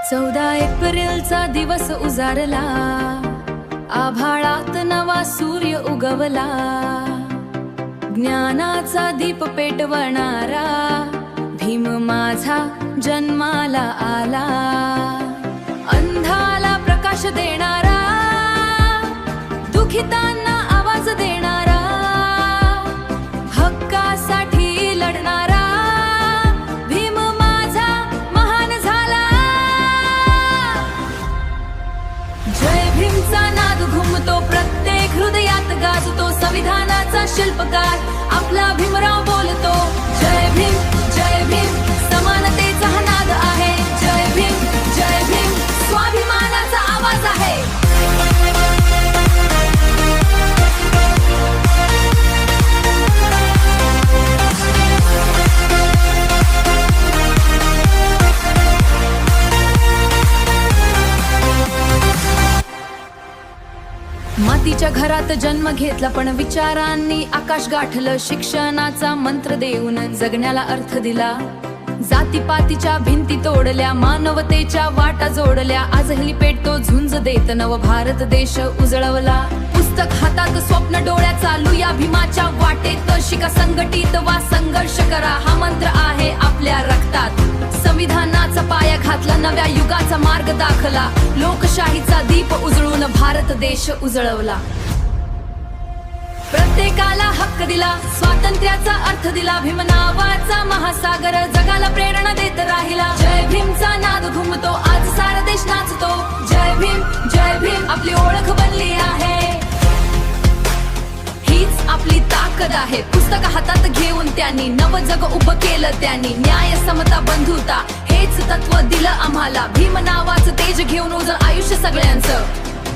14 एप्रिलचा दिवस उजारला, आभाळात नवा सूर्य उगवला, ज्ञानाचा दीप पेटवणारा भीम माझा जन्माला आला. अंधाला प्रकाश देणारा, दुखितांना आवाज देणारा, हक्कासाठी लढणारा भीम माझा महान झाला. जय भीमचा नाद घुमतो, प्रत्येक हृदयात गाजतो, संविधानाचा शिल्पकार आपला भीमराव बोलतो. जय भीम जय भीम, समानतेचा हा नाद आहे. जय भीम जय भीम, स्वाभिमानाचा आवाज आहे. मातीच्या घरात जन्म घेतला, पण विचारांनी आकाश गाठलं. शिक्षणाचा मंत्र देऊन जगण्याला अर्थ दिला. जातीपातीच्या भिंती तोडल्या, मानवतेच्या वाटा जोडल्या. आजही पेटतो झुंज देत नव भारत देश उजळवला. पुस्तक हातात, स्वप्न डोळ्यात, चालूया भीमाच्या वाटेत. शिका संघटित वा संघर्ष करा, हा मंत्र आहे आपल्या रक्तात. संविधानाचा पाया घातला, नव्या युगाचा मार्ग दाखला. लोकशाहीचा दीप उजळून भारत देश उजळवला. प्रत्येकाला हक्क दिला, स्वातंत्र्याचा अर्थ दिला. भीम नावाचा महासागर जगाला प्रेरणा देत राहिला. जय भीमचा नाद घुमतो, आज सारा देश नाचतो. जय भीम आपली ओळख बनली आहे. हीच आपली ताकद आहे. पुस्तक हातात घेऊन त्यांनी नव जग उभं केलं. त्यांनी न्याय, समता, बंधुता हेच तत्व दिलं आम्हाला. भीम नावाचं तेज घेऊन उजळ आयुष्य सगळ्यांचं.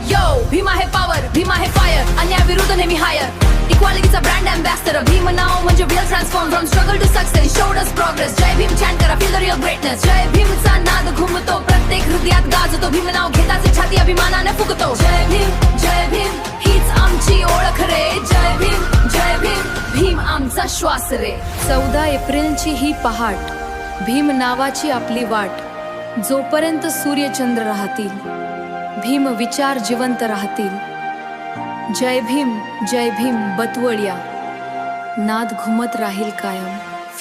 यो भीम आहे पॉवर, भीम आहे फायर, अन्यायाविरुद्ध नेहमी हायर. इक्वालिटीचा ब्रँड अँबॅसेडर, भीम नाव म्हणजे real transform. From struggle to success, showed us progress. जय भीम चॅन्ट करा, फील द रिअल ग्रेटनेस. जय भीमचा नाद घुमतो, प्रत्येक हृदयात गाजतो. भीम नाव घेताच छाती अभिमानाने फुगतो. जय भीम हीच आमची ओळख रे. जय भीम भीम आमचा श्वास रे. 14 एप्रिलची ही पहाट, भीम नावाची आपली वाट. जोपर्यंत सूर्यचंद्र राहतील, भीम विचार जिवंत राहतील. जय भीम बतवळ्या, नाद घुमत राहील कायम.